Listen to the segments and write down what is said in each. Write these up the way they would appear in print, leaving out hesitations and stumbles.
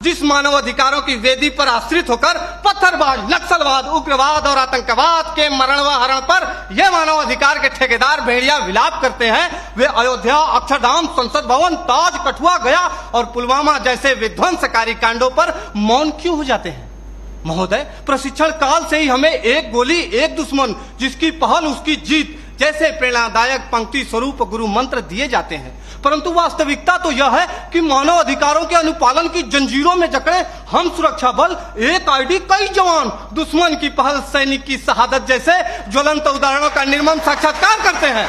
जिस मानव अधिकारों की वेदी पर आश्रित होकर पत्थरबाज, नक्सलवाद, उग्रवाद और आतंकवाद के मरण व हरण पर यह मानव अधिकार के ठेकेदार भेड़िया विलाप करते हैं, वे अयोध्या, अक्षरधाम, संसद भवन, ताज, कठुआ, गया और पुलवामा जैसे विध्वंसकारी कांडों पर मौन क्यों हो जाते हैं? महोदय, प्रशिक्षण काल से ही हमें एक गोली एक दुश्मन, जिसकी पहल उसकी जीत जैसे प्रेरणादायक पंक्ति स्वरूप गुरु मंत्र दिए जाते हैं, परंतु वास्तविकता तो यह है कि मानव अधिकारों के अनुपालन की जंजीरों में जकड़े हम सुरक्षा बल एक आईडी कई जवान दुश्मन की पहल सैनिक की शहादत जैसे ज्वलंत उदाहरणों का निर्मम साक्षात्कार करते हैं।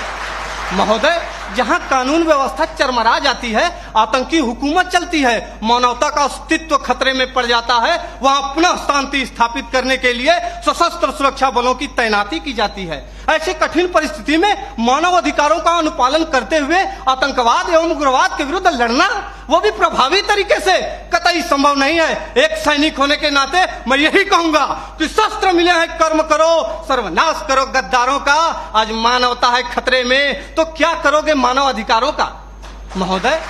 महोदय, जहां कानून व्यवस्था चरमरा जाती है, आतंकी हुकूमत चलती है, मानवता का अस्तित्व खतरे में पड़ जाता है, वहां पुनः शांति स्थापित करने के लिए सशस्त्र सुरक्षा बलों की तैनाती की जाती है। ऐसी कठिन परिस्थिति में मानव अधिकारों का अनुपालन करते हुए आतंकवाद एवं उग्रवाद के विरुद्ध लड़ना, वो भी प्रभावी तरीके से, कतई संभव नहीं है। एक सैनिक होने के नाते मैं यही कहूंगा कि शस्त्र मिले हैं, कर्म करो, सर्वनाश करो गद्दारों का। आज मानवता है खतरे में, तो क्या करोगे मानव अधिकारों का? महोदय,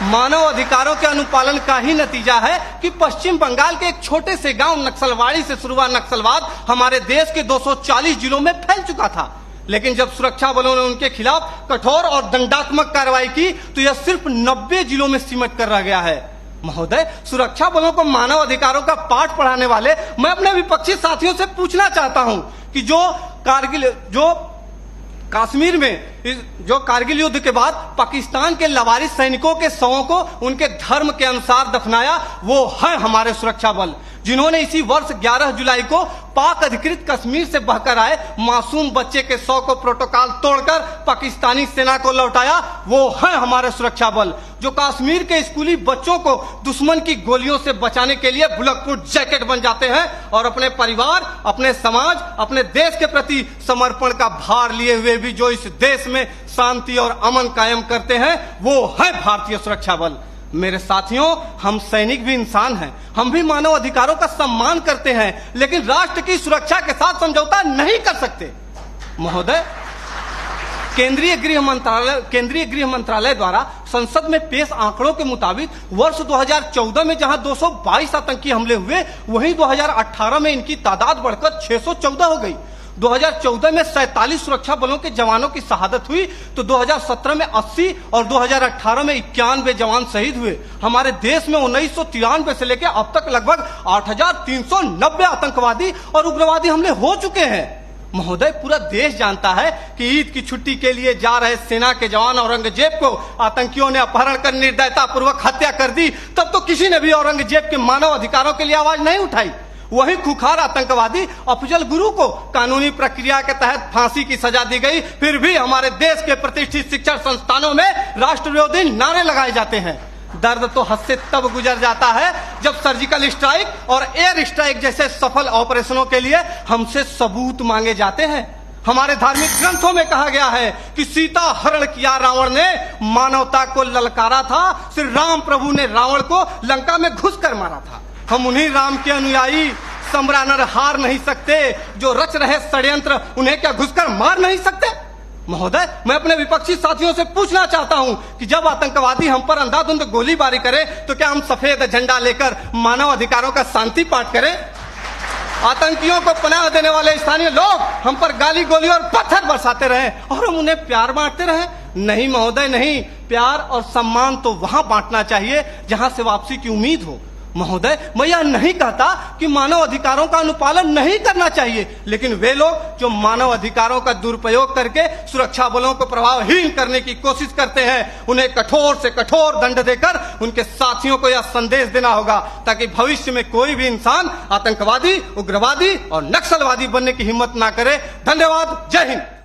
मानव अधिकारों के अनुपालन का ही नतीजा है कि पश्चिम बंगाल के एक छोटे से गांव नक्सलवाड़ी से शुरू हुआ नक्सलवाद हमारे देश के 240 जिलों में फैल चुका था, लेकिन जब सुरक्षा बलों ने उनके खिलाफ कठोर और दंडात्मक कार्रवाई की तो यह सिर्फ 90 जिलों में सिमट कर रह गया है। महोदय, सुरक्षा बलों को मानव अधिकारों का पाठ पढ़ाने वाले मैं अपने विपक्षी साथियों से पूछना चाहता हूं कि कश्मीर में जो कारगिल युद्ध के बाद पाकिस्तान के लवारिस सैनिकों के शवों को उनके धर्म के अनुसार दफनाया, वो है हमारे सुरक्षा बल, जिन्होंने इसी वर्ष 11 जुलाई को पाक अधिकृत कश्मीर से बहकर आए मासूम बच्चे के शव को प्रोटोकॉल तोड़कर पाकिस्तानी सेना को लौटाया, वो है हमारे सुरक्षा बल, जो कश्मीर के स्कूली बच्चों को दुश्मन की गोलियों से बचाने के लिए बुलेट प्रूफ जैकेट बन जाते हैं और अपने परिवार, अपने समाज, अपने देश के प्रति समर्पण का भार लिए हुए भी जो इस देश में शांति और अमन कायम करते हैं, वो है भारतीय सुरक्षा बल। मेरे साथियों, हम सैनिक भी इंसान हैं, हम भी मानव अधिकारों का सम्मान करते हैं, लेकिन राष्ट्र की सुरक्षा के साथ समझौता नहीं कर सकते। महोदय, केंद्रीय गृह मंत्रालय द्वारा संसद में पेश आंकड़ों के मुताबिक वर्ष 2014 में जहां 222 आतंकी हमले हुए, वहीं 2018 में इनकी तादाद बढ़कर 614 हो गई। 2014 में 47 सुरक्षा बलों के जवानों की शहादत हुई तो 2017 में 80 और 2018 में 91 जवान शहीद हुए। हमारे देश में 1993 से लेकर अब तक लगभग 8,390 आतंकवादी और उग्रवादी हमले हो चुके हैं। महोदय, पूरा देश जानता है कि ईद की छुट्टी के लिए जा रहे सेना के जवान औरंगजेब को आतंकियों ने अपहरण कर निर्दयता पूर्वक हत्या कर दी, तब तो किसी ने भी औरंगजेब के मानव अधिकारों के लिए आवाज नहीं उठाई। वही खुखार आतंकवादी अफजल गुरु को कानूनी प्रक्रिया के तहत फांसी की सजा दी गई, फिर भी हमारे देश के प्रतिष्ठित शिक्षण संस्थानों में राष्ट्र विरोधी नारे लगाए जाते हैं। दर्द तो हद से तब गुजर जाता है जब सर्जिकल स्ट्राइक और एयर स्ट्राइक जैसे सफल ऑपरेशनों के लिए हमसे सबूत मांगे जाते हैं। हमारे धार्मिक ग्रंथों में कहा गया है कि सीता हरण किया रावण ने, मानवता को ललकारा था, श्री राम प्रभु ने रावण को लंका में घुसकर मारा था। हम उन्हीं राम के अनुयायी सम्रानर हार नहीं सकते, जो रच रहे षड्यंत्र उन्हें क्या घुसकर मार नहीं सकते? महोदय, मैं अपने विपक्षी साथियों से पूछना चाहता हूं कि जब आतंकवादी हम पर अंधाधुंध गोलीबारी करे तो क्या हम सफेद झंडा लेकर मानव अधिकारों का शांति पाठ करें? आतंकियों को पनाह देने वाले स्थानीय लोग हम पर गाली गोली और पत्थर बरसाते रहे और हम उन्हें प्यार बांटते रहे? नहीं महोदय, नहीं। प्यार और सम्मान तो वहां बांटना चाहिए जहां से वापसी की उम्मीद हो। महोदय, मैं यह नहीं कहता कि मानव अधिकारों का अनुपालन नहीं करना चाहिए, लेकिन वे लोग जो मानव अधिकारों का दुरुपयोग करके सुरक्षा बलों को प्रभावहीन करने की कोशिश करते हैं, उन्हें कठोर से कठोर दंड देकर उनके साथियों को यह संदेश देना होगा ताकि भविष्य में कोई भी इंसान आतंकवादी, उग्रवादी और नक्सलवादी बनने की हिम्मत ना करे। धन्यवाद। जय हिंद।